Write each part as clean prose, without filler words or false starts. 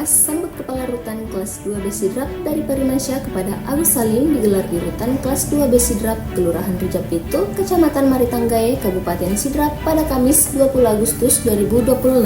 lepas sambut Kepala Rutan kelas 2B Sidrap dari Parimansyah kepada Agus Salim digelar di Rutan kelas 2B Sidrap, Kelurahan Rejapito, Kecamatan Maritanggae, Kabupaten Sidrap pada Kamis 20 Agustus 2026.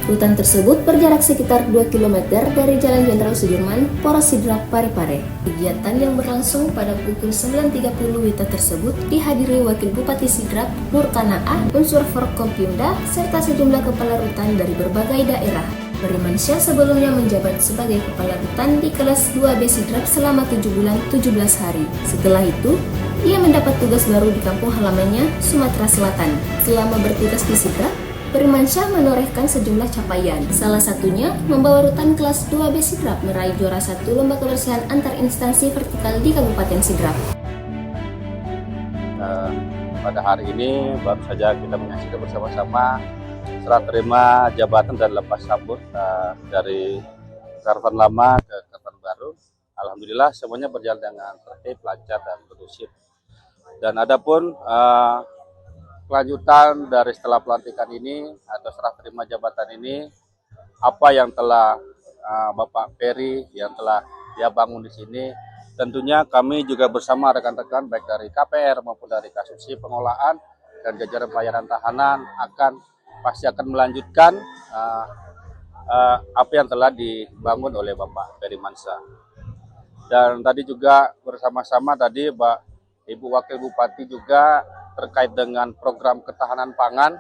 Rutan tersebut berjarak sekitar 2 km dari Jalan Jenderal Sudirman, Poros Sidrap, Parepare. Kegiatan yang berlangsung pada pukul 9.30 WITA tersebut dihadiri Wakil Bupati Sidrap, Nurkana A, unsur Forkompimda, serta sejumlah kepala rutan dari berbagai daerah. Parimansyah sebelumnya menjabat sebagai kepala rutan di kelas 2B Sidrap selama 7 bulan 17 hari. Setelah itu, ia mendapat tugas baru di kampung halamannya, Sumatera Selatan. Selama bertugas di Sidrap, Parimansyah menorehkan sejumlah capaian. Salah satunya, membawa rutan kelas 2B Sidrap meraih juara 1 lomba kebersihan antar instansi vertikal di Kabupaten Sidrap. Pada hari ini baru saja kita menyaksikan bersama-sama serah terima jabatan dan lepas sambut dari Rutan lama ke Rutan baru. Alhamdulillah semuanya berjalan dengan tertib, lancar dan kondusif. Dan adapun kelanjutan dari setelah pelantikan ini atau serah terima jabatan ini, apa yang telah Bapak Peri yang telah dia bangun di sini, tentunya kami juga bersama rekan-rekan baik dari KPR maupun dari Kasusi Pengolahan dan jajaran pelayanan tahanan pasti akan melanjutkan apa yang telah dibangun oleh Bapak Peri Mansyah. Dan tadi juga bersama-sama tadi Ibu Wakil Bupati juga terkait dengan program ketahanan pangan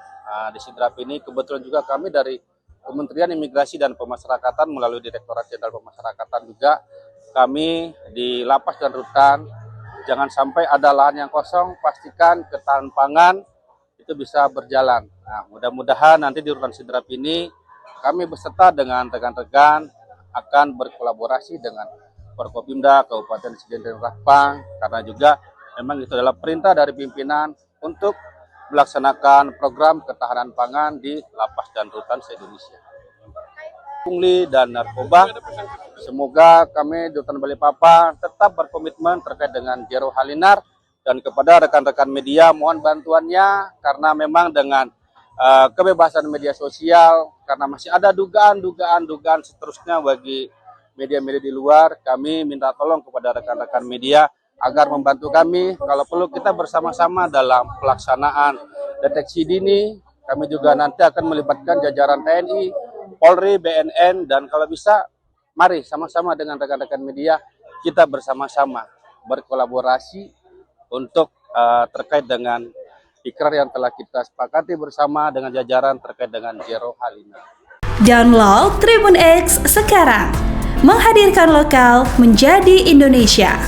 di Sidrap ini. Kebetulan juga kami dari Kementerian Imigrasi dan Pemasyarakatan melalui Direktorat Jenderal Pemasyarakatan juga kami di lapas dan rutan jangan sampai ada lahan yang kosong, pastikan ketahanan pangan itu bisa berjalan. Nah, mudah-mudahan nanti di Rutan Sidrap ini kami beserta dengan rekan-rekan akan berkolaborasi dengan Forkopimda Kabupaten Sidrap Rahpang, karena juga memang itu adalah perintah dari pimpinan untuk melaksanakan program ketahanan pangan di lapas dan rutan se-Indonesia. Pungli dan narkoba, semoga kami di Rutan Balikpapan tetap berkomitmen terkait dengan Jero Halinar. Dan kepada rekan-rekan media mohon bantuannya, karena memang dengan kebebasan media sosial, karena masih ada dugaan seterusnya bagi media-media di luar, kami minta tolong kepada rekan-rekan media agar membantu kami. Kalau perlu kita bersama-sama dalam pelaksanaan deteksi dini. Kami juga nanti akan melibatkan jajaran TNI, Polri, BNN, dan kalau bisa mari sama-sama dengan rekan-rekan media kita bersama-sama berkolaborasi untuk terkait dengan ikrar yang telah kita sepakati bersama dengan jajaran terkait dengan Jero Halinar. Download Tribun X sekarang, menghadirkan lokal menjadi Indonesia.